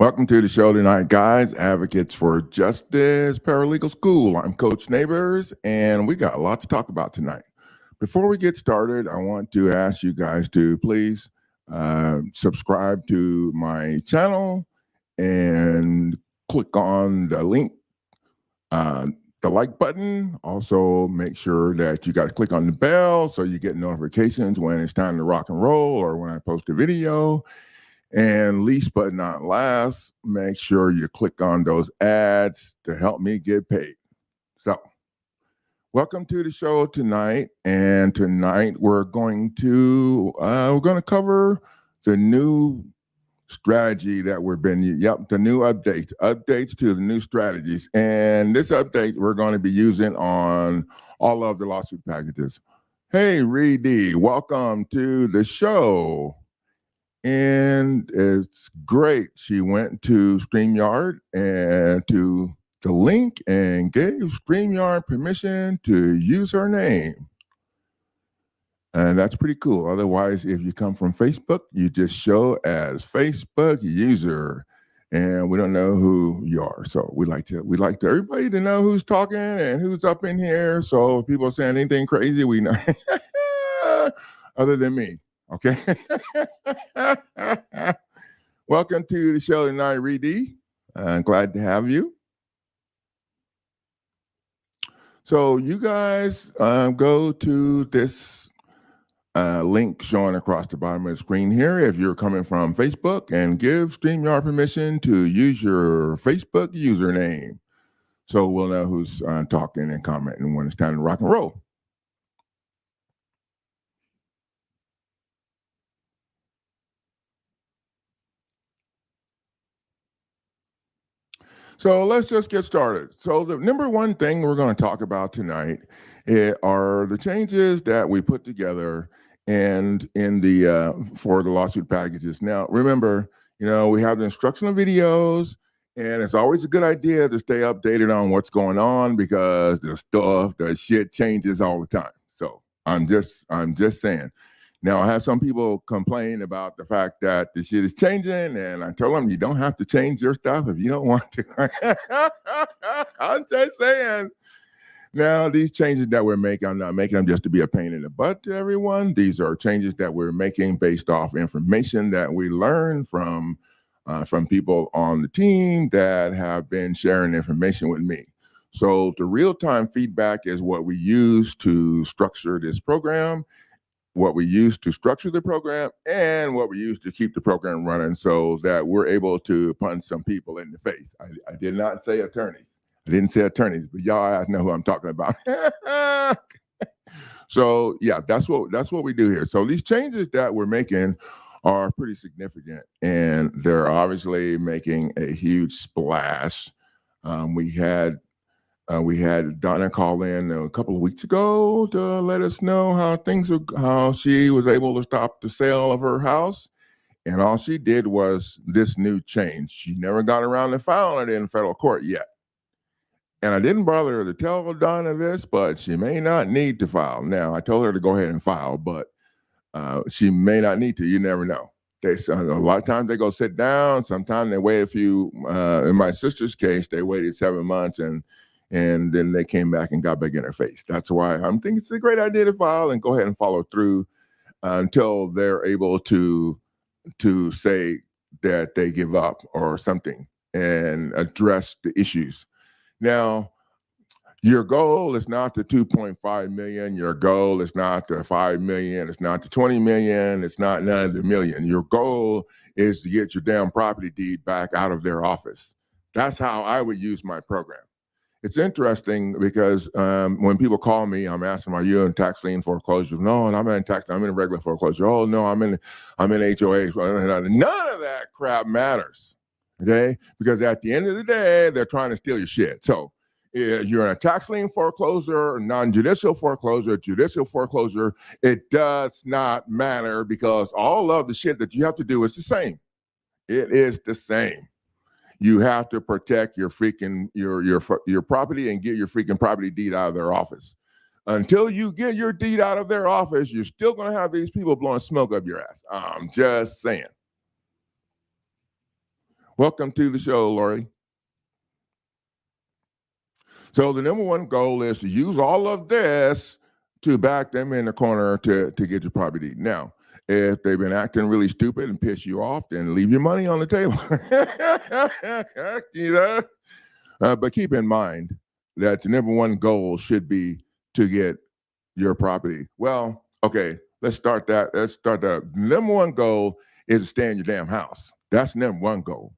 Welcome to the show tonight, guys. Advocates for Justice Paralegal School. I'm Coach Neighbors, and we got a lot to talk about tonight. Before we get started, I want to ask you guys to please subscribe to my channel and click on the link, the like button. Also, make sure that you guys click on the bell so you get notifications when it's time to rock and roll or when I post a video. And least but not last, make sure you click on those ads to help me get paid. So, welcome to the show tonight. And tonight we're going to cover the new strategy that we've been, the new updates to the new strategies. And this update we're going to be using on all of the lawsuit packages. Hey, Reedy, welcome to the show. And it's great. She went to StreamYard and to the link and gave StreamYard permission to use her name. And that's pretty cool. Otherwise, if you come from Facebook, you just show as Facebook user. And we don't know who you are. So we like everybody to know who's talking and who's up in here. So if people are saying anything crazy, we know other than me. Okay. Welcome to the show tonight, Reedy. Glad to have you. So you guys go to this link showing across the bottom of the screen here if you're coming from Facebook, and give StreamYard permission to use your Facebook username. So we'll know who's talking and commenting when it's time to rock and roll. So let's just get started. So the number one thing we're going to talk about tonight are the changes that we put together and in the for the lawsuit packages. Now, remember, we have the instructional videos, and it's always a good idea to stay updated on what's going on because the shit changes all the time. So I'm just saying. Now, I have some people complain about the fact that the shit is changing, and I tell them you don't have to change your stuff if you don't want to. I'm just saying. Now, these changes that we're making, I'm not making them just to be a pain in the butt to everyone. These are changes that we're making based off information that we learned from people on the team that have been sharing information with me. So the real-time feedback is what we use to structure this program, what we use to structure the program, and what we use to keep the program running so that we're able to punch some people in the face. I did not say attorneys. I didn't say attorneys, but y'all know who I'm talking about. So yeah, that's what we do here. So these changes that we're making are pretty significant, and they're obviously making a huge splash. We had Donna call in a couple of weeks ago to let us know how she was able to stop the sale of her house. And all she did was this new change. She never got around to filing it in federal court yet. And I didn't bother her to tell Donna this, but she may not need to file. Now, I told her to go ahead and file, but she may not need to. You never know. A lot of times they go sit down. Sometimes they wait a few. In my sister's case, they waited 7 months and then they came back and got back in her face. That's why I'm thinking it's a great idea to file and go ahead and follow through until they're able to say that they give up or something and address the issues. Now, your goal is not the 2.5 million. Your goal is not the 5 million. It's not the 20 million. It's not none of the million. Your goal is to get your damn property deed back out of their office. That's how I would use my program. It's interesting because when people call me, I'm asking, are you in tax lien foreclosure? No, and I'm in tax, I'm in regular foreclosure. Oh no, I'm in HOA. None of that crap matters. Okay? Because at the end of the day, they're trying to steal your shit. So you're in a tax lien foreclosure, non-judicial foreclosure, judicial foreclosure, it does not matter because all of the shit that you have to do is the same. It is the same. You have to protect your freaking your property and get your freaking property deed out of their office. Until you get your deed out of their office, you're still going to have these people blowing smoke up your ass. I'm just saying. Welcome to the show, Lori. So the number one goal is to use all of this to back them in the corner to get your property. Now, if they've been acting really stupid and piss you off, then leave your money on the table. you know? But keep in mind that the number one goal should be to get your property. Well, okay, let's start that. The number one goal is to stay in your damn house. That's number one goal.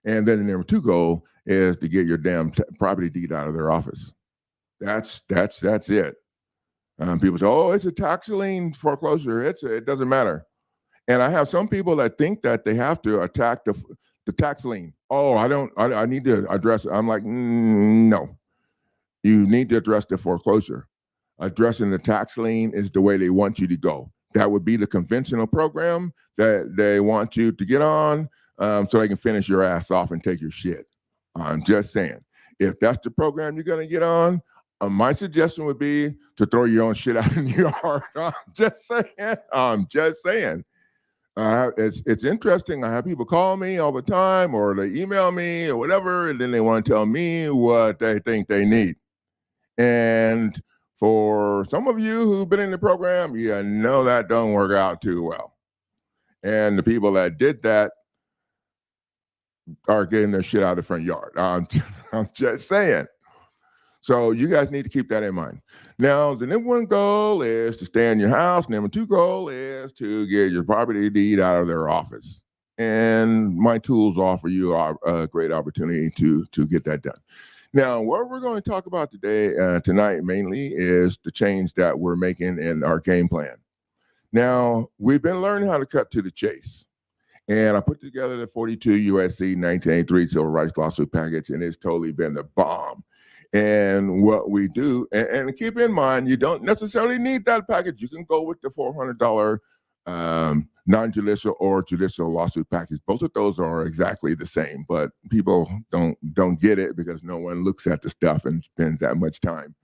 And then the number two goal is to get your damn property deed out of their office. That's it. People say, "Oh, it's a tax lien foreclosure. It doesn't matter." And I have some people that think that they have to attack the tax lien. Oh, I need to address it. I'm like, no. You need to address the foreclosure. Addressing the tax lien is the way they want you to go. That would be the conventional program that they want you to get on, so they can finish your ass off and take your shit. I'm just saying. If that's the program you're going to get on, my suggestion would be to throw your own shit out in your yard. I'm just saying. It's interesting. I have people call me all the time, or they email me or whatever, and then they want to tell me what they think they need. And for some of you who've been in the program, you know that don't work out too well. And the people that did that are getting their shit out of the front yard. I'm just saying. So you guys need to keep that in mind. Now, the number one goal is to stay in your house. Number two goal is to get your property deed out of their office. And my tools offer you a great opportunity to get that done. Now, what we're going to talk about tonight mainly is the change that we're making in our game plan. Now, we've been learning how to cut to the chase. And I put together the 42 USC 1983 Civil Rights Lawsuit package, and it's totally been the bomb. And what we do, and keep in mind, you don't necessarily need that package. You can go with the $400 non-judicial or judicial lawsuit package. Both of those are exactly the same, but people don't get it because no one looks at the stuff and spends that much time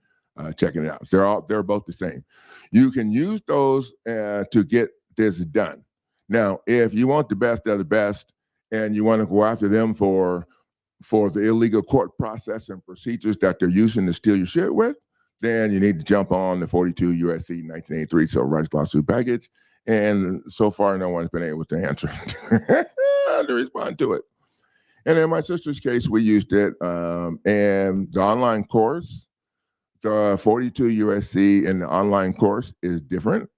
checking it out. They're both the same. You can use those to get this done. Now, if you want the best of the best and you want to go after them for the illegal court process and procedures that they're using to steal your shit with, then you need to jump on the 42 USC 1983 Civil Rights Lawsuit package. And so far, no one's been able to answer it, to respond to it. And in my sister's case, we used it. And the online course, the 42 USC in the online course is different.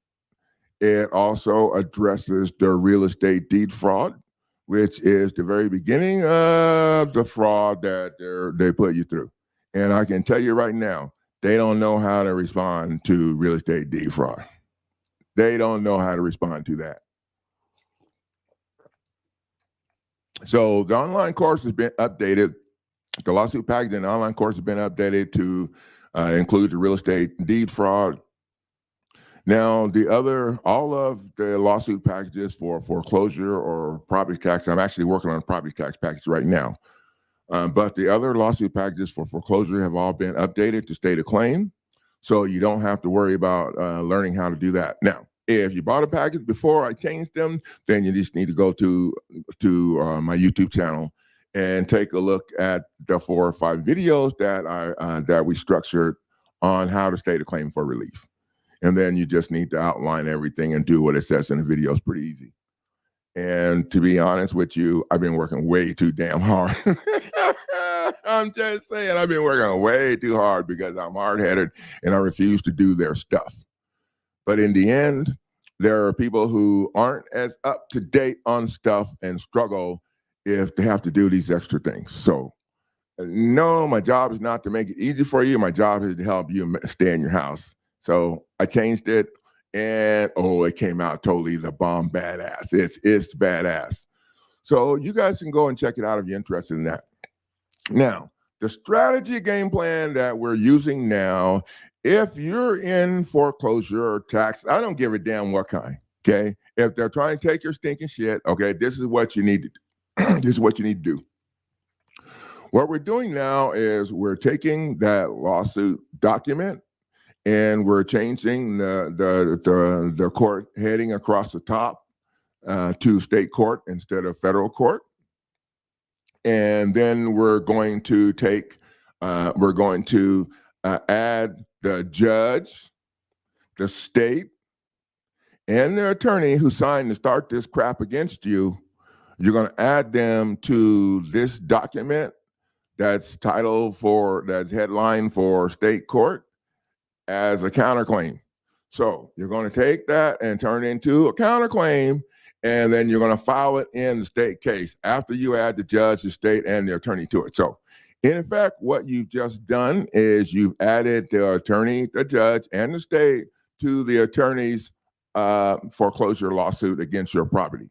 It also addresses the real estate deed fraud, which is the very beginning of the fraud that they put you through. And I can tell you right now, they don't know how to respond to real estate deed fraud. They don't know how to respond to that. So the online course has been updated. The lawsuit package in the online course has been updated to include the real estate deed fraud. Now, all of the lawsuit packages for foreclosure or property tax, I'm actually working on a property tax package right now. But the other lawsuit packages for foreclosure have all been updated to state a claim. So you don't have to worry about learning how to do that. Now, if you bought a package before I changed them, then you just need to go to my YouTube channel and take a look at the 4 or 5 videos that we structured on how to state a claim for relief. And then you just need to outline everything and do what it says in the video. It's pretty easy. And to be honest with you, I've been working way too damn hard. I'm just saying, I've been working way too hard because I'm hard-headed and I refuse to do their stuff. But in the end, there are people who aren't as up to date on stuff and struggle if they have to do these extra things. So no, my job is not to make it easy for you. My job is to help you stay in your house. So I changed it, and it came out totally the bomb badass. It's badass. So you guys can go and check it out if you're interested in that. Now, the strategy game plan that we're using now, if you're in foreclosure or tax, I don't give a damn what kind, okay? If they're trying to take your stinking shit, okay, this is what you need to do. This is what you need to do. What we're doing now is we're taking that lawsuit document and we're changing the court heading across the top to state court instead of federal court. And then we're going to add the judge, the state, and the attorney who signed to start this crap against you. You're going to add them to this document that's headline for state court as a counterclaim. So you're going to take that and turn it into a counterclaim, and then you're going to file it in the state case after you add the judge, the state, and the attorney to it. So in effect, what you've just done is you've added the attorney, the judge, and the state to the attorney's foreclosure lawsuit against your property.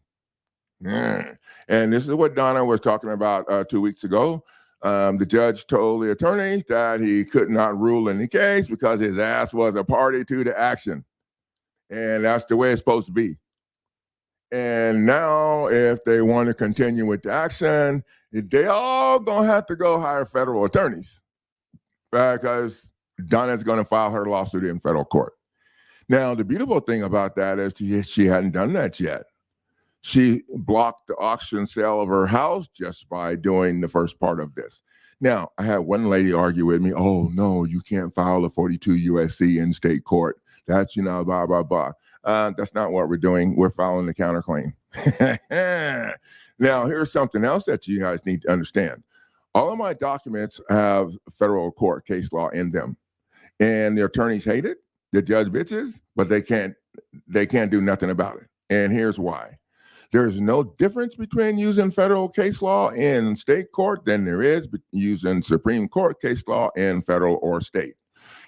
And this is what Donna was talking about 2 weeks ago. The judge told the attorneys that he could not rule in the case because his ass was a party to the action. And that's the way it's supposed to be. And now if they want to continue with the action, they all going to have to go hire federal attorneys because Donna's going to file her lawsuit in federal court. Now, the beautiful thing about that is she hadn't done that yet. She blocked the auction sale of her house just by doing the first part of this. Now, I had one lady argue with me, oh, no, you can't file a 42 USC in state court. That's, blah, blah, blah. That's not what we're doing. We're filing the counterclaim. Now, here's something else that you guys need to understand. All of my documents have federal court case law in them. And the attorneys hate it, the judge bitches, but they can't do nothing about it. And here's why. There's no difference between using federal case law in state court than there is using Supreme Court case law in federal or state.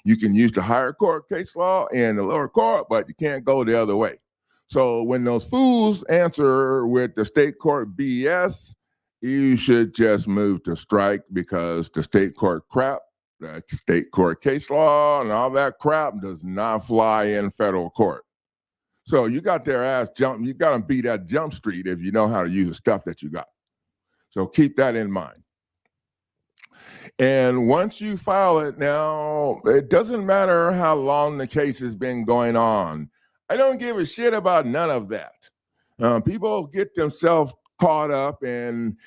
You can use the higher court case law in the lower court, but you can't go the other way. So when those fools answer with the state court BS, you should just move to strike because the state court crap, the state court case law and all that crap does not fly in federal court. So you got their ass you got them beat at Jump Street if you know how to use the stuff that you got. So keep that in mind. And once you file it now, it doesn't matter how long the case has been going on. I don't give a shit about none of that. People get themselves caught up in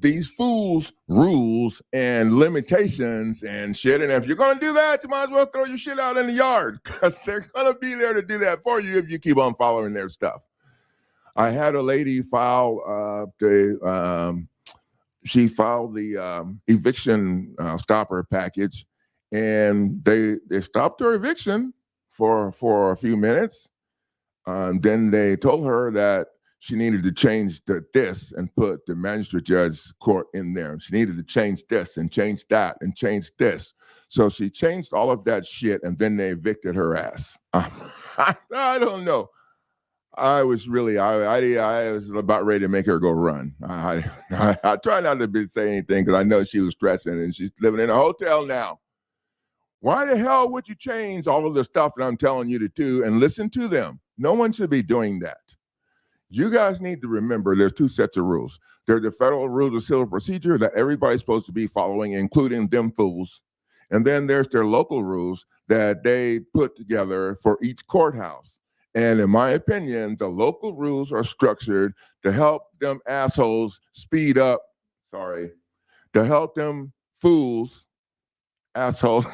these fools' rules and limitations and shit. And if you're going to do that, you might as well throw your shit out in the yard because they're going to be there to do that for you if you keep on following their stuff. I had a lady file the eviction stopper package, and they stopped her eviction for a few minutes. Then they told her that she needed to change this and put the magistrate judge's court in there. She needed to change this and change that and change this. So she changed all of that shit, and then they evicted her ass. I don't know. I was about ready to make her go run. I try not to say anything because I know she was stressing, and she's living in a hotel now. Why the hell would you change all of the stuff that I'm telling you to do and listen to them? No one should be doing that. You guys need to remember there's two sets of rules. There's the federal rules of civil procedure that everybody's supposed to be following, including them fools. And then there's their local rules that they put together for each courthouse. And in my opinion, the local rules are structured to help them assholes speed up, to help them fools, assholes,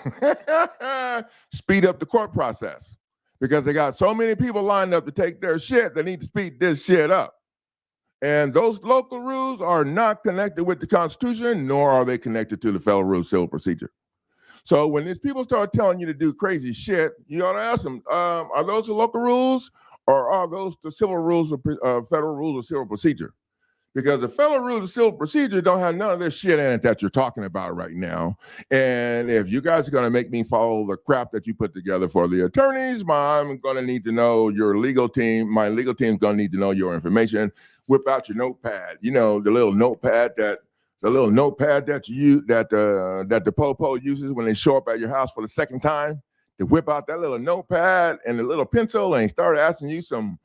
speed up the court process. Because they got so many people lined up to take their shit, they need to speed this shit up. And those local rules are not connected with the Constitution, nor are they connected to the federal rules of civil procedure. So when these people start telling you to do crazy shit, you ought to ask them, are those the local rules or are those the civil rules of federal rules of civil procedure? Because the federal rules of civil procedure don't have none of this shit in it that you're talking about right now. And if you guys are going to make me follow the crap that you put together for the attorneys, I'm going to need to know your legal team. My legal team's going to need to know your information. Whip out your notepad. You know, the little notepad that the po-po uses when they show up at your house for the second time. They whip out that little notepad and the little pencil and start asking you some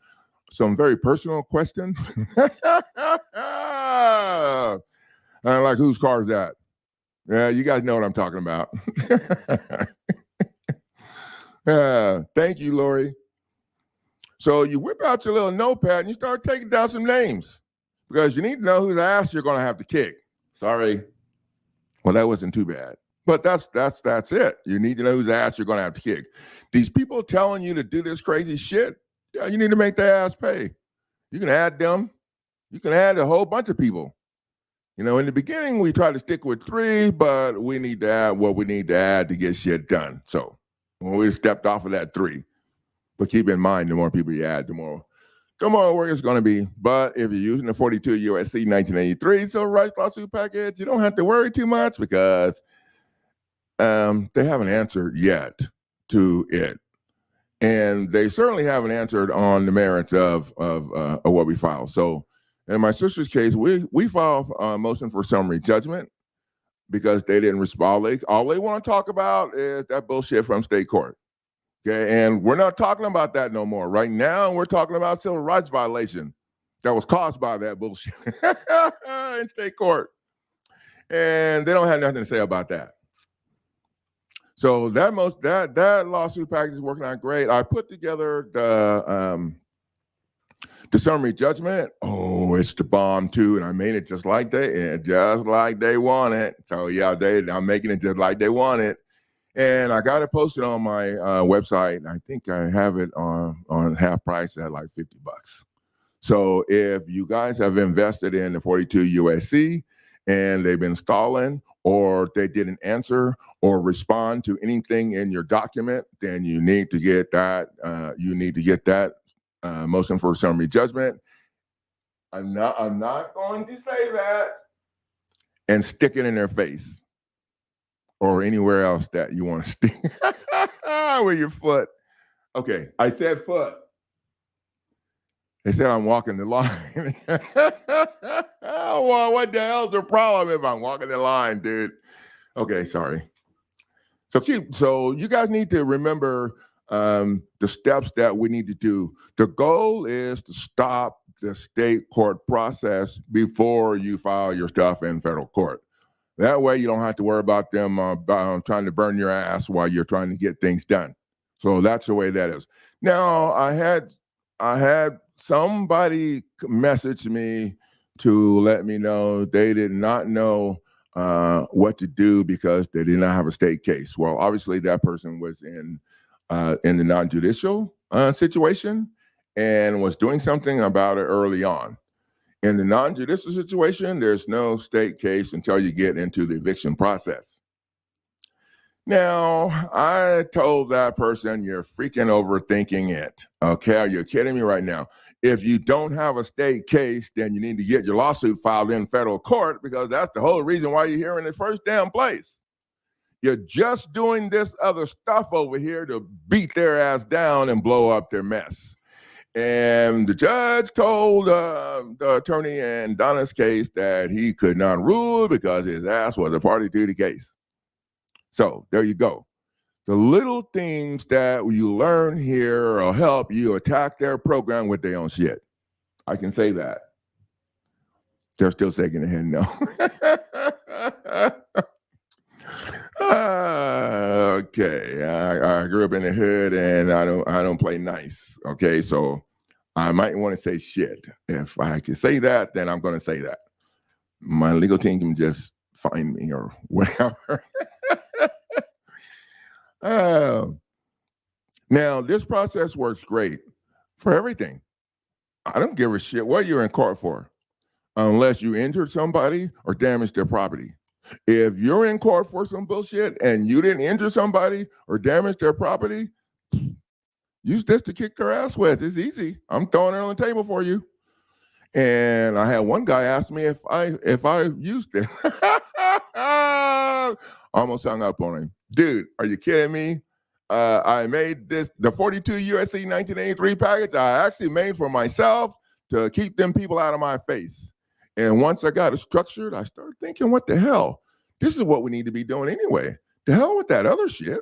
very personal question. Like, whose car is that? Yeah, you guys know what I'm talking about. Thank you, Lori. So you whip out your little notepad and you start taking down some names. because you need to know whose ass you're going to have to kick. Sorry. Well, that wasn't too bad. But that's it. You need to know whose ass you're going to have to kick. These people telling you to do this crazy shit, yeah, you need to make their ass pay. You can add them. You can add a whole bunch of people. In the beginning, we try to stick with 3, but we need to add what we need to add to get shit done. So when we stepped off of that 3, but keep in mind, the more people you add, the more work it's going to be. But if you're using the 42 USC 1983 civil rights lawsuit package, you don't have to worry too much because they haven't answered yet to it. And they certainly haven't answered on the merits of what we filed. So in my sister's case, we filed a motion for summary judgment because they didn't respond. All they want to talk about is that bullshit from state court. Okay, and we're not talking about that no more. Right now, we're talking about civil rights violation that was caused by that bullshit in state court. And they don't have nothing to say about that. So that lawsuit package is working out great. I put together the summary judgment. Oh, it's the bomb too, and I made it just like they want it. So yeah, I'm making it just like they want it, and I got it posted on my website. I think I have it on half price at like $50. So if you guys have invested in the 42 USC and they've been stalling, or they didn't answer or respond to anything in your document, then you need to get that. Motion for summary judgment. I'm not going to say that and stick it in their face or anywhere else that you want to stick with your foot. Okay, I said foot. They said I'm walking the line. Well, what the hell's the problem if I'm walking the line, dude? Okay, sorry. So you guys need to remember the steps that we need to do. The goal is to stop the state court process before you file your stuff in federal court. That way you don't have to worry about them trying to burn your ass while you're trying to get things done. So that's the way that is. Now, I had somebody message me to let me know they did not know what to do because they did not have a state case. Well, obviously that person was in the non-judicial situation and was doing something about it early on. In the non-judicial situation, there's no state case until you get into the eviction process. Now, I told that person, you're freaking overthinking it. Okay, are you kidding me right now? If you don't have a state case, then you need to get your lawsuit filed in federal court because that's the whole reason why you're here in the first damn place. You're just doing this other stuff over here to beat their ass down and blow up their mess. And the judge told the attorney in Donna's case that he could not rule because his ass was a party to the case. So there you go. The little things that you learn here will help you attack their program with their own shit. I can say that. They're still shaking their head no. Okay, I grew up in the hood and I don't play nice. Okay, so I might want to say shit. If I can say that, then I'm going to say that. My legal team can just find me or whatever. Now, this process works great for everything. I don't give a shit what you're in court for, unless you injured somebody or damaged their property. If you're in court for some bullshit and you didn't injure somebody or damage their property, use this to kick their ass with. It's easy. I'm throwing it on the table for you. And I had one guy ask me if I used it. Almost hung up on him. Dude, are you kidding me? I made the 42 USC 1983 package I actually made for myself to keep them people out of my face. And once I got it structured, I started thinking, what the hell? This is what we need to be doing anyway. The hell with that other shit.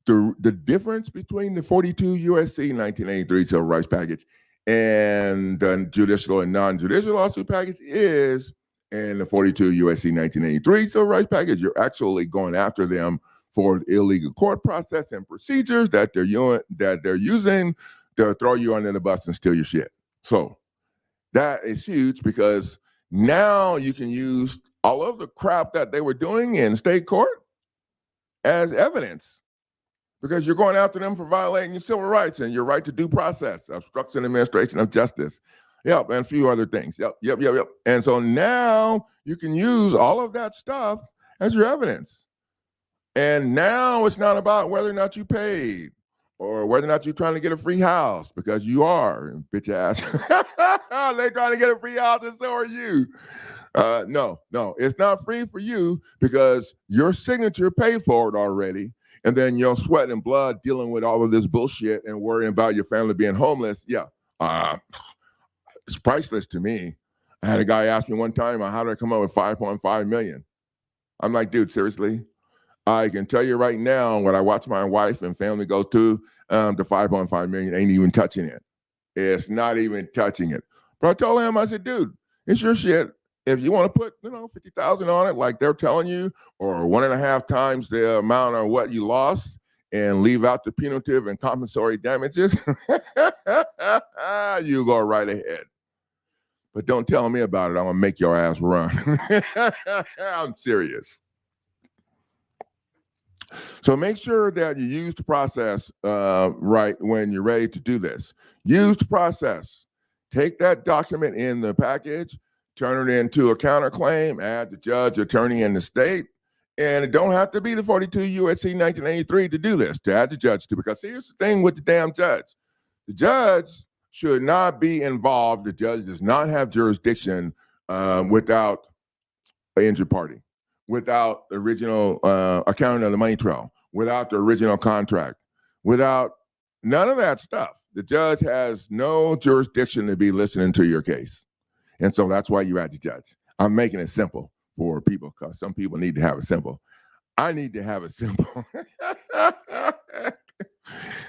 The difference between the 42 USC 1983 civil rights package and the judicial and non-judicial lawsuit package is in the 42 USC 1983 civil rights package, you're actually going after them for illegal court process and procedures that they're using to throw you under the bus and steal your shit. So That is huge because now you can use all of the crap that they were doing in state court as evidence because you're going after them for violating your civil rights and your right to due process, obstruction administration of justice. Yep, and a few other things. Yep. And so now you can use all of that stuff as your evidence. And now it's not about whether or not you paid or whether or not you're trying to get a free house, because you are, bitch ass. They trying to get a free house and so are you. No, it's not free for you because your signature paid for it already. And then your sweat and blood dealing with all of this bullshit and worrying about your family being homeless. Yeah, it's priceless to me. I had a guy ask me one time, how did I come up with 5.5 million? I'm like, dude, seriously? I can tell you right now, when I watch my wife and family go to the 5.5 million, ain't even touching it. It's not even touching it. But I told him, I said, dude, it's your shit. If you want to put, 50,000 on it, like they're telling you, or 1.5 times the amount of what you lost, and leave out the punitive and compensatory damages, you go right ahead. But don't tell me about it. I'm gonna make your ass run. I'm serious. So make sure that you use the process right when you're ready to do this. Use the process. Take that document in the package, turn it into a counterclaim, add the judge, attorney, and the state. And it don't have to be the 42 U.S.C. 1983 to do this, to add the judge to, because here's the thing with the damn judge. The judge should not be involved. The judge does not have jurisdiction without an injured party, without the original accounting of the money trail, without the original contract, without none of that stuff. The judge has no jurisdiction to be listening to your case. And so that's why you add the judge. I'm making it simple for people because some people need to have it simple. I need to have it simple.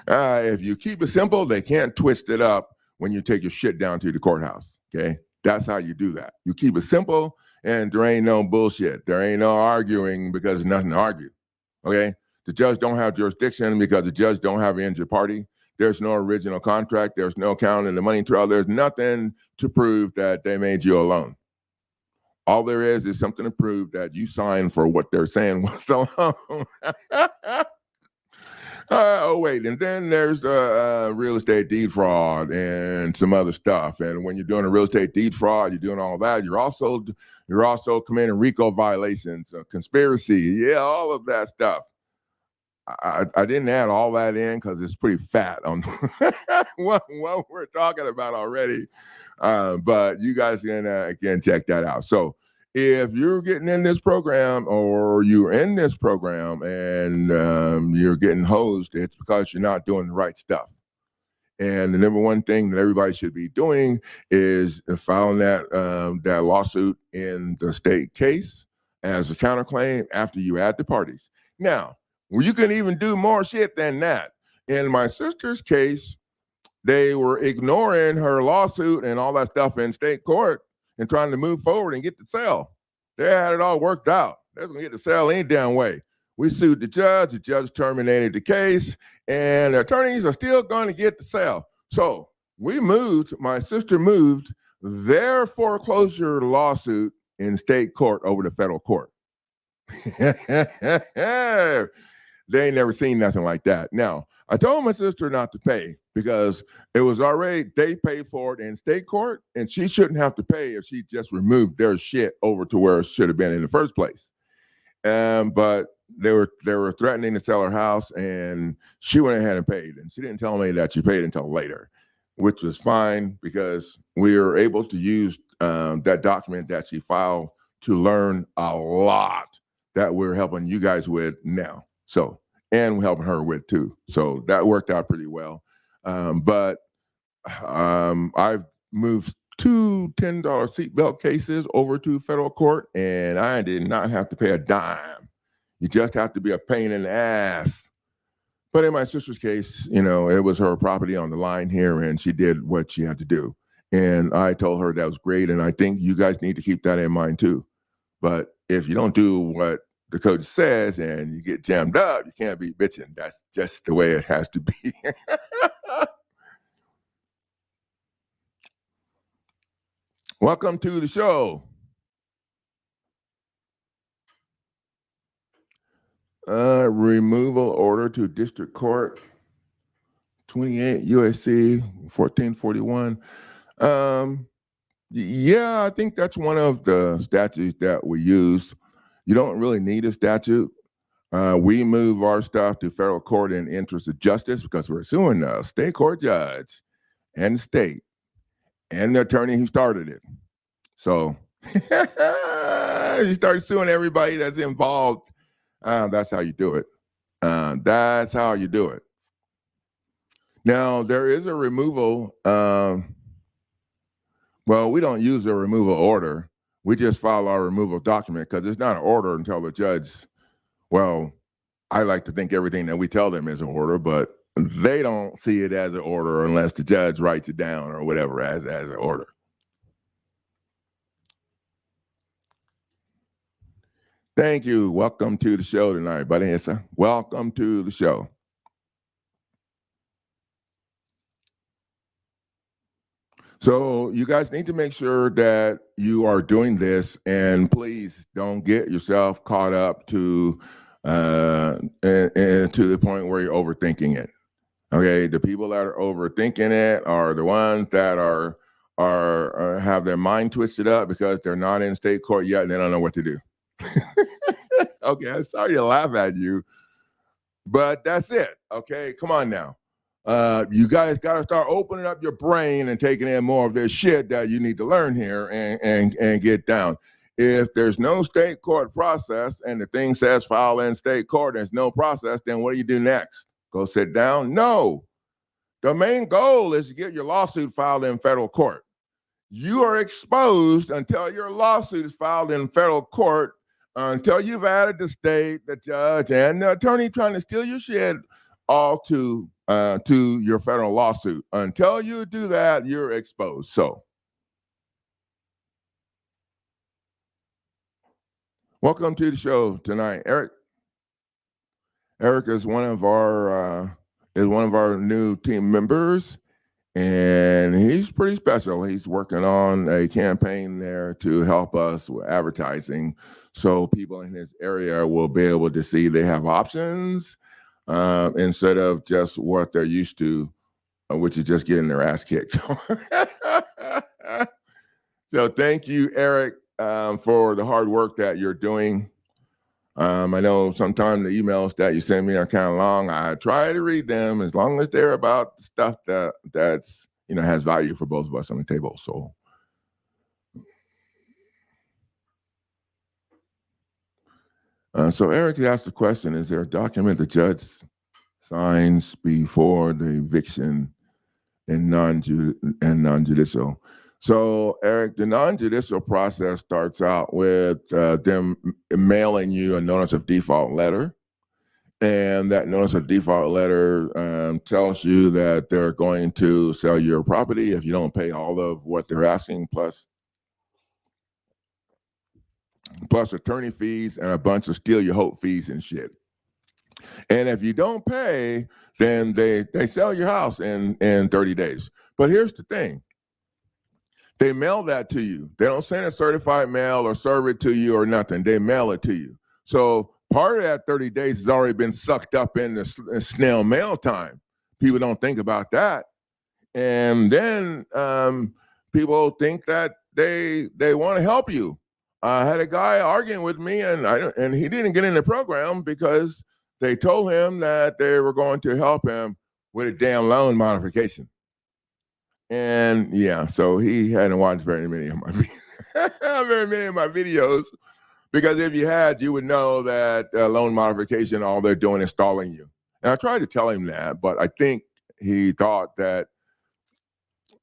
If you keep it simple, they can't twist it up when you take your shit down to the courthouse, okay? That's how you do that. You keep it simple, and there ain't no bullshit. There ain't no arguing because there's nothing to argue, okay? The judge don't have jurisdiction because the judge don't have an injured party. There's no original contract. There's no count in the money trail. There's nothing to prove that they made you a loan. All there is something to prove that you signed for what they're saying was a loan. Wait, and then there's the real estate deed fraud and some other stuff. And when you're doing a real estate deed fraud, you're doing all that. You're also committing RICO violations, conspiracy, yeah, all of that stuff. I didn't add all that in because it's pretty fat on what we're talking about already. But you guys can check that out. So if you're getting in this program or you're in this program and you're getting hosed, it's because you're not doing the right stuff. And the number one thing that everybody should be doing is filing that lawsuit in the state case as a counterclaim after you add the parties. Now, you can even do more shit than that. In my sister's case, they were ignoring her lawsuit and all that stuff in state court and trying to move forward and get the sale. They had it all worked out. They're going to get the sale any damn way. We sued the judge terminated the case, and the attorneys are still going to get the sale. So my sister moved their foreclosure lawsuit in state court over to federal court. They ain't never seen nothing like that. Now, I told my sister not to pay because it was already, they paid for it in state court, and she shouldn't have to pay if she just removed their shit over to where it should have been in the first place. But they were threatening to sell her house, and she went ahead and paid. And she didn't tell me that she paid until later, which was fine because we were able to use that document that she filed to learn a lot that we're helping you guys with now. So, and we're helping her with too. So that worked out pretty well. But I've moved 2 $10 seatbelt cases over to federal court, and I did not have to pay a dime. You just have to be a pain in the ass. But in my sister's case, it was her property on the line here, and she did what she had to do. And I told her that was great, and I think you guys need to keep that in mind too. But if you don't do what the coach says and you get jammed up, you can't be bitching. That's just the way it has to be. Welcome to the show. Removal order to district court, 28 USC 1441. Yeah, I think that's one of the statutes that we use. You don't really need a statute. We move our stuff to federal court in interest of justice because we're suing the state court judge and the state and the attorney who started it. So you start suing everybody that's involved. That's how you do it. That's how you do it. Now, there is a removal. Well, we don't use a removal order. We just file our removal document because it's not an order until the judge, well, I like to think everything that we tell them is an order, but they don't see it as an order unless the judge writes it down or whatever as an order. Thank you. Welcome to the show tonight, Vanessa. Welcome to the show. So you guys need to make sure that you are doing this, and please don't get yourself caught up to the point where you're overthinking it. Okay, the people that are overthinking it are the ones that are have their mind twisted up because they're not in state court yet and they don't know what to do. Okay, I'm sorry to laugh at you, but that's it. Okay, come on now. You guys got to start opening up your brain and taking in more of this shit that you need to learn here and get down. If there's no state court process and the thing says file in state court, there's no process, then what do you do next? Go sit down? No. The main goal is to get your lawsuit filed in federal court. You are exposed until your lawsuit is filed in federal court, until you've added the state, the judge, and the attorney trying to steal your shit all to your federal lawsuit. Until you do that, you're exposed. So, welcome to the show tonight, Eric. Eric is one of our new team members, and he's pretty special. He's working on a campaign there to help us with advertising, so people in his area will be able to see they have options instead of just what they're used to, which is just getting their ass kicked. So thank you, Eric, for the hard work that you're doing. I know sometimes the emails that you send me are kind of long. I try to read them as long as they're about stuff that's has value for both of us on the table. So, so Eric asked the question: is there a document the judge signs before the eviction and non-judicial? So, Eric, the non-judicial process starts out with them mailing you a notice of default letter. And that notice of default letter tells you that they're going to sell your property if you don't pay all of what they're asking, plus attorney fees and a bunch of steal your hope fees and shit. And if you don't pay, then they sell your house in 30 days. But here's the thing. They mail that to you. They don't send a certified mail or serve it to you or nothing. They mail it to you. So part of that 30 days has already been sucked up in the snail mail time. People don't think about that. And then people think that they want to help you. I had a guy arguing with me, and he didn't get in the program because they told him that they were going to help him with a damn loan modification. And yeah, so he hadn't watched very many of my videos, because if you had, you would know that loan modification, all they're doing is stalling you. And I tried to tell him that, but I think he thought that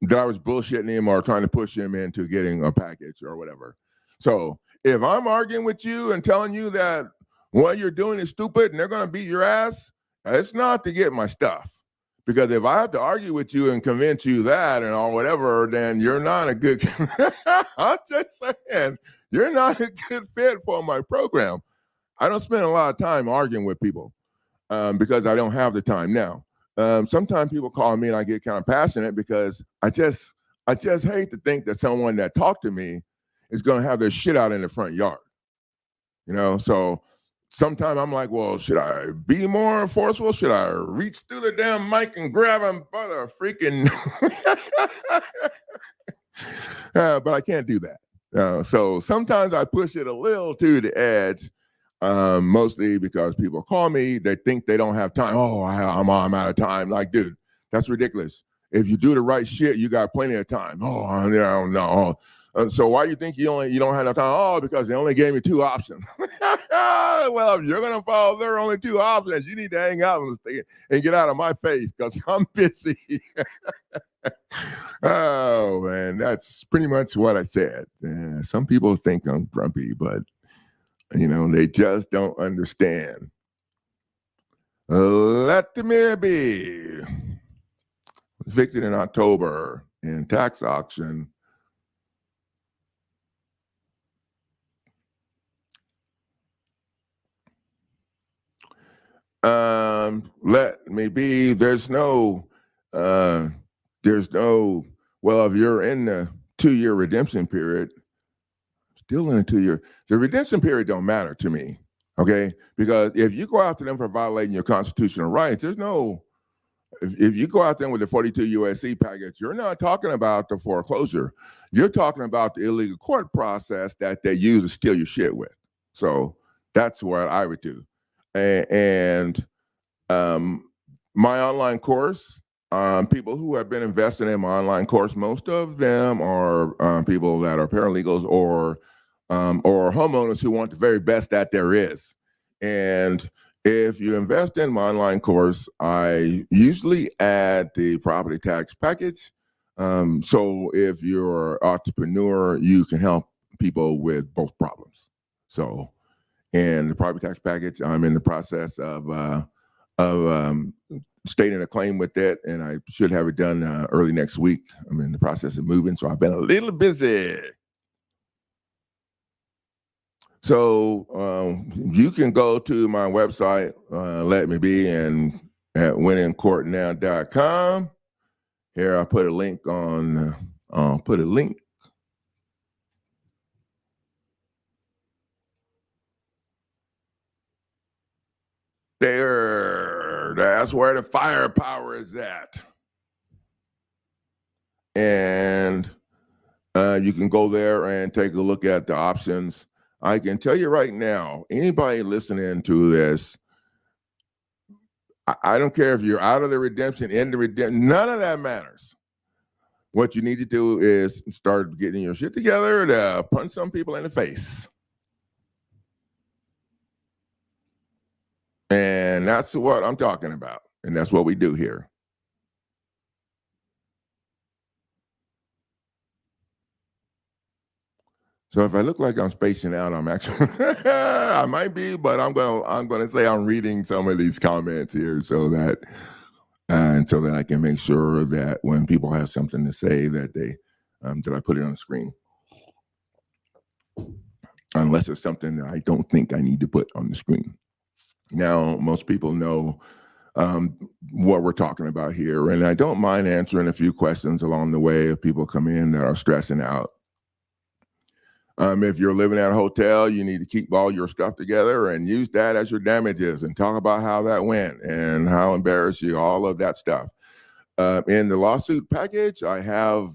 I was bullshitting him or trying to push him into getting a package or whatever. So if I'm arguing with you and telling you that what you're doing is stupid and they're going to beat your ass, it's not to get my stuff. Because if I have to argue with you and convince you that and all whatever, then you're not a good, I'm just saying, you're not a good fit for my program. I don't spend a lot of time arguing with people because I don't have the time now. Sometimes people call me and I get kind of passionate because I just hate to think that someone that talked to me is going to have their shit out in the front yard. So sometimes I'm like, well, should I be more forceful? Should I reach through the damn mic and grab him by the freaking? But I can't do that. So sometimes I push it a little to the edge, mostly because people call me. They think they don't have time. Oh, I'm out of time. Like, dude, that's ridiculous. If you do the right shit, you got plenty of time. Oh, no. So why do you think you don't have enough time? Oh, because they only gave me 2 options. Well, if you're gonna follow their only 2 options, you need to hang out and get out of my face because I'm busy. Oh man, that's pretty much what I said. Some people think I'm grumpy, but they just don't understand. Let me be. Evicted in October in tax auction. Let me be. There's no, well, if you're in the 2-year redemption period, still in a 2-year, the redemption period don't matter to me. Okay. Because if you go after them for violating your constitutional rights, there's no, if you go out there with the 42 USC package, you're not talking about the foreclosure. You're talking about the illegal court process that they use to steal your shit with. So that's what I would do. And my online course, people who have been invested in my online course, most of them are people that are paralegals or homeowners who want the very best that there is. And if you invest in my online course, I usually add the property tax package. So if you're an entrepreneur, you can help people with both problems. So, and the property tax package, I'm in the process of stating a claim with that, and I should have it done early next week. I'm in the process of moving, so I've been a little busy. So you can go to my website, Let Me Be, and at winningcourtnow.com. Here, I'll put a link on, there. That's where the firepower is at. And you can go there and take a look at the options. I can tell you right now, anybody listening to this, I don't care if you're out of the redemption, in the redemption, none of that matters. What you need to do is start getting your shit together to punch some people in the face. And that's what I'm talking about. And that's what we do here. So if I look like I'm spacing out, I'm actually I might be, but I'm gonna say I'm reading some of these comments here so that I can make sure that when people have something to say that they that I put it on the screen. Unless it's something that I don't think I need to put on the screen. Now, most people know what we're talking about here, and I don't mind answering a few questions along the way if people come in that are stressing out. If you're living at a hotel, you need to keep all your stuff together and use that as your damages and talk about how that went and how embarrassed you, all of that stuff. In the lawsuit package, I have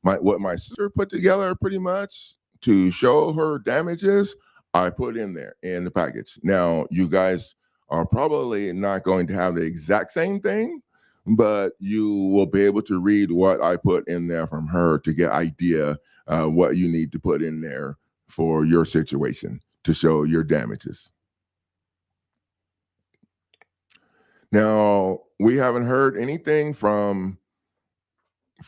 what my sister put together pretty much to show her damages. I put in there in the package. Now, you guys are probably not going to have the exact same thing, but you will be able to read what I put in there from her to get idea what you need to put in there for your situation to show your damages. Now, we haven't heard anything from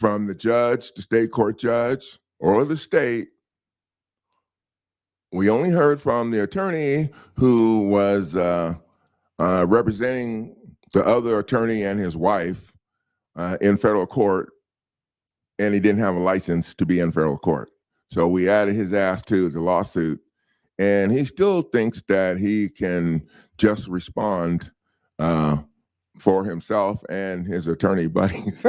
the judge, the state court judge, or the state. We only heard from the attorney who was representing the other attorney and his wife in federal court, and he didn't have a license to be in federal court. So we added his ass to the lawsuit, and he still thinks that he can just respond for himself and his attorney buddies.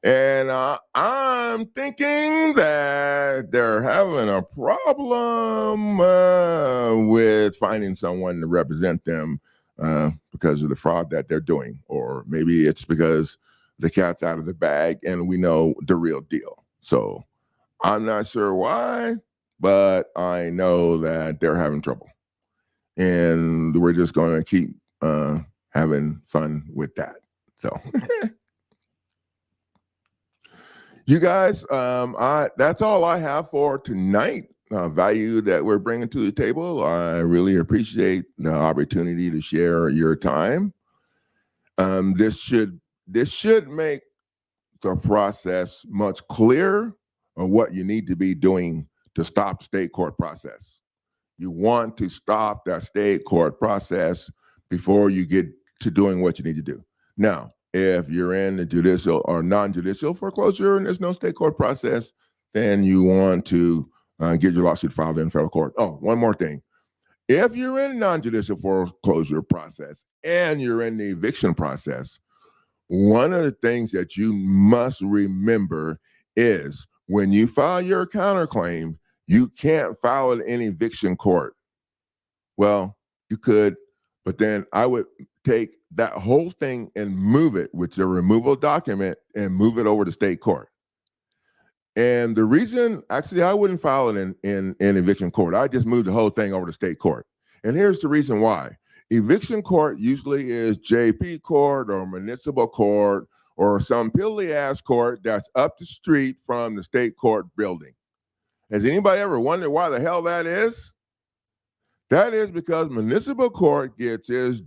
And I'm thinking that they're having a problem with finding someone to represent them because of the fraud that they're doing. Or maybe it's because the cat's out of the bag and we know the real deal. So I'm not sure why, but I know that they're having trouble. And we're just going to keep having fun with that. So... You guys, that's all I have for tonight. Value that we're bringing to the table. I really appreciate the opportunity to share your time. This should make the process much clearer on what you need to be doing to stop state court process. You want to stop that state court process before you get to doing what you need to do. Now, if you're in the judicial or non-judicial foreclosure and there's no state court process, then you want to get your lawsuit filed in federal court. Oh, one more thing. If you're in a non-judicial foreclosure process and you're in the eviction process, one of the things that you must remember is when you file your counterclaim, you can't file it in eviction court. Well, you could, but then I would take that whole thing and move it with your removal document and move it over to state court. And the reason, actually, I wouldn't file it in eviction court. I just move the whole thing over to state court. And here's the reason why. Eviction court usually is JP court or municipal court or some pilly-ass court that's up the street from the state court building. Has anybody ever wondered why the hell that is? That is because municipal court gets its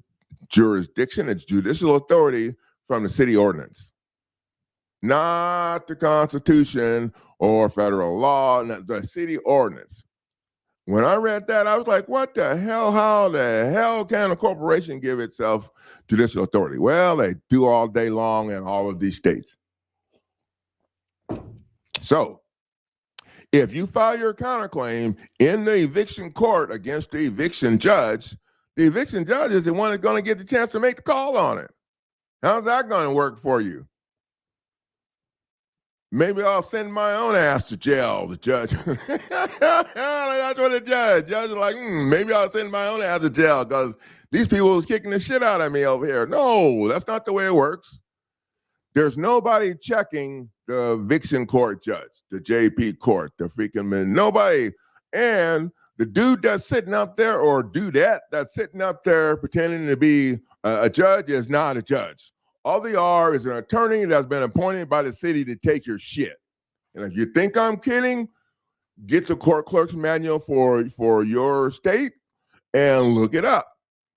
jurisdiction, its judicial authority from the city ordinance, not the Constitution or federal law, not the city ordinance. When I read that, I was like, what the hell? How the hell can a corporation give itself judicial authority? Well, they do all day long in all of these states. So, if you file your counterclaim in the eviction court against the eviction judge is the one that's going to get the chance to make the call on it. How's that going to work for you? Maybe I'll send my own ass to jail, the judge. That's what the judge is like, maybe I'll send my own ass to jail because these people was kicking the shit out of me over here. No, that's not the way it works. There's nobody checking the eviction court judge, the JP court, the freaking nobody. And the dude that's sitting up there or dudette that's sitting up there pretending to be a judge is not a judge. All they are is an attorney that's been appointed by the city to take your shit. And if you think I'm kidding, get the court clerk's manual for your state and look it up.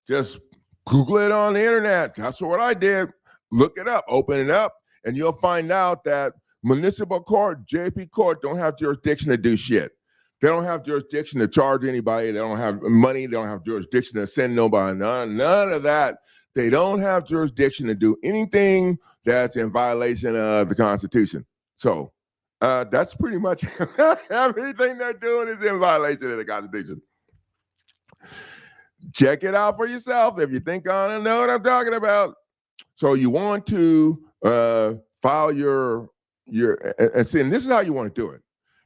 Just Google it on the internet. That's what I did. Look it up, open it up, and you'll find out that municipal court, JP court, don't have jurisdiction to do shit. They don't have jurisdiction to charge anybody. They don't have money. They don't have jurisdiction to send nobody. None of that. They don't have jurisdiction to do anything that's in violation of the Constitution. So that's pretty much everything they're doing is in violation of the Constitution. Check it out for yourself if you think I don't know what I'm talking about. So you want to file your and see, and this is how you want to do it.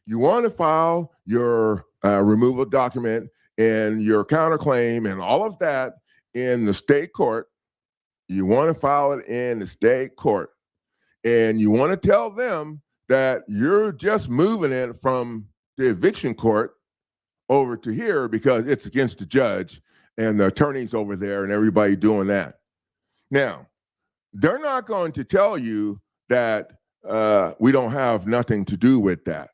You want to file your removal document and your counterclaim and all of that in the state court. You want to file it in the state court. And you want to tell them that you're just moving it from the eviction court over to here because it's against the judge and the attorneys over there and everybody doing that. Now, they're not going to tell you that we don't have nothing to do with that.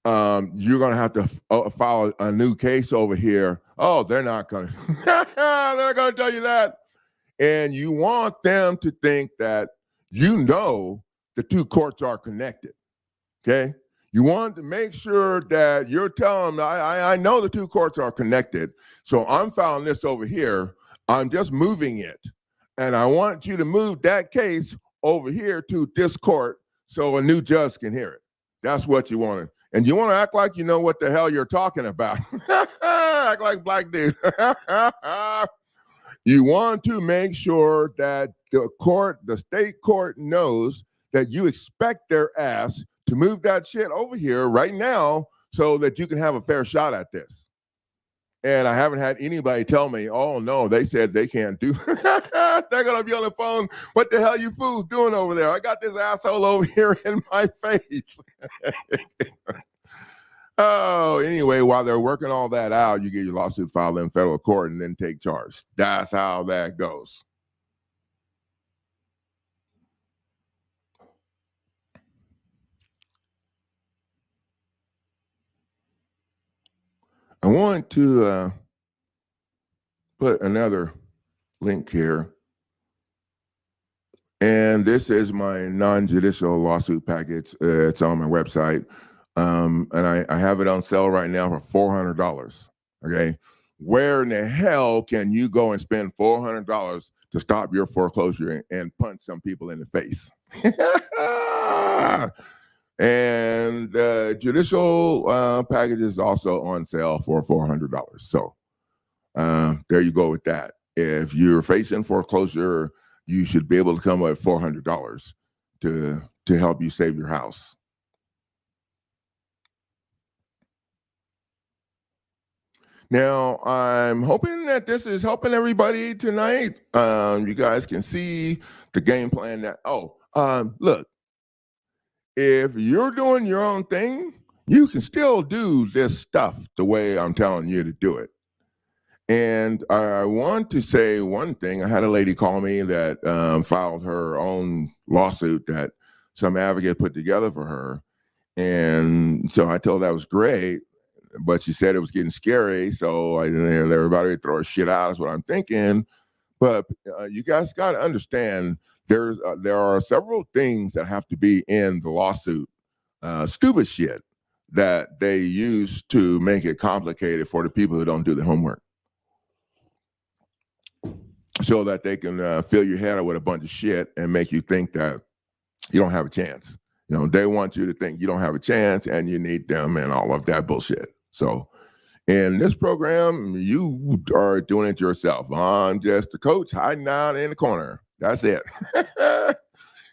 You're going to have to file a new case over here. Oh, they're not going to. They're not going to tell you that. And you want them to think that you know the two courts are connected. Okay? You want to make sure that you're telling them, I know the two courts are connected, so I'm filing this over here. I'm just moving it. And I want you to move that case over here to this court so a new judge can hear it. That's what you want to. And you want to act like you know what the hell you're talking about. Act like black dude. You want to make sure that the court, the state court knows that you expect their ass to move that shit over here right now so that you can have a fair shot at this. And I haven't had anybody tell me, oh no, they said they can't do. They're gonna be on the phone. What the hell you fools doing over there? I got this asshole over here in my face. Oh, anyway, while they're working all that out, you get your lawsuit filed in federal court and then take charge. That's how that goes. I want to put another link here. And this is my non-judicial lawsuit package. It's on my website. And I have it on sale right now for $400. Okay. Where in the hell can you go and spend $400 to stop your foreclosure and punch some people in the face? And judicial package is also on sale for $400. So there you go with that. If you're facing foreclosure, you should be able to come up with $400 to help you save your house. Now, I'm hoping that this is helping everybody tonight. You guys can see the game plan that, look, if you're doing your own thing, you can still do this stuff the way I'm telling you to do it. And I want to say one thing. I had a lady call me that filed her own lawsuit that some advocate put together for her. And so I told her that was great, but she said it was getting scary. So I didn't hear everybody throw her shit out is what I'm thinking. But you guys got to understand there are several things that have to be in the lawsuit. Stupid shit that they use to make it complicated for the people who don't do the homework, so that they can fill your head up with a bunch of shit and make you think that you don't have a chance. You know, they want you to think you don't have a chance and you need them and all of that bullshit. So in this program, you are doing it yourself. I'm just a coach hiding out in the corner. That's it.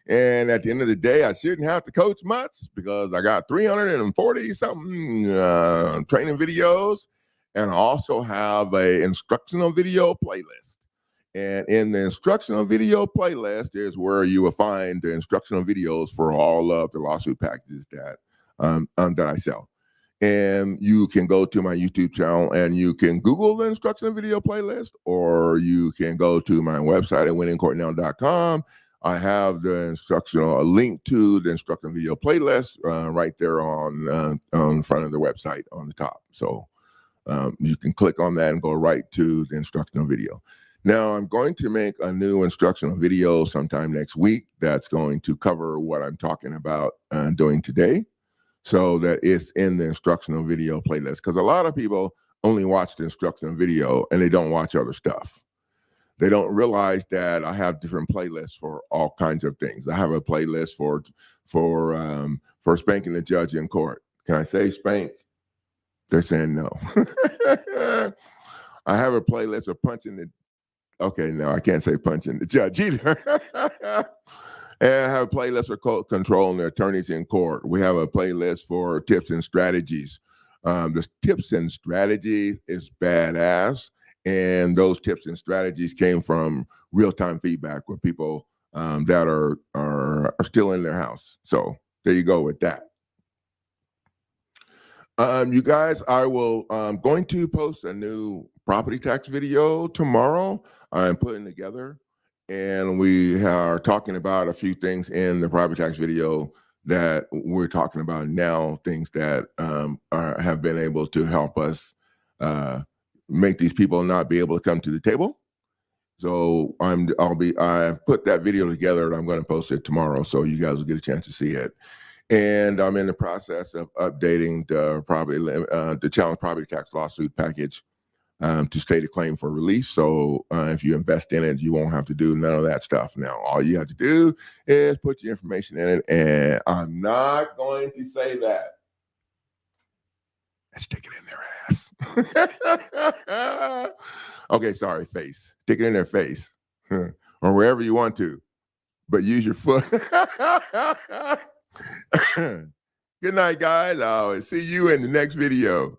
And at the end of the day, I shouldn't have to coach much because I got 340 something training videos. And I also have a instructional video playlist. And in the instructional video playlist is where you will find the instructional videos for all of the lawsuit packages that I sell. And you can go to my YouTube channel and you can Google the instructional video playlist, or you can go to my website at winningcourtnow.com. I have a link to the instructional video playlist right there on front of the website on the top. So you can click on that and go right to the instructional video. Now, I'm going to make a new instructional video sometime next week that's going to cover what I'm talking about doing today, so that it's in the instructional video playlist. Because a lot of people only watch the instructional video and they don't watch other stuff. They don't realize that I have different playlists for all kinds of things. I have a playlist for spanking the judge in court. Can I say spank? They're saying no. I have a playlist of punching the. Okay, no, I can't say punching the judge either. And I have a playlist for controlling the attorneys in court. We have a playlist for tips and strategies. The tips and strategy is badass. And those tips and strategies came from real-time feedback with people that are still in their house. So there you go with that. You guys, I'm going to post a new property tax video tomorrow. I'm putting together, and we are talking about a few things in the property tax video that we're talking about now, things that have been able to help us make these people not be able to come to the table. So I've put that video together and I'm going to post it tomorrow, so you guys will get a chance to see it. And I'm in the process of updating the challenge property tax lawsuit package to state a claim for release. So if you invest in it, you won't have to do none of that stuff. Now, all you have to do is put your information in it. And I'm not going to say that. Stick it in their ass. Okay, sorry, face. Stick it in their face or wherever you want to. but use your foot. Good night, guys. I'll see you in the next video.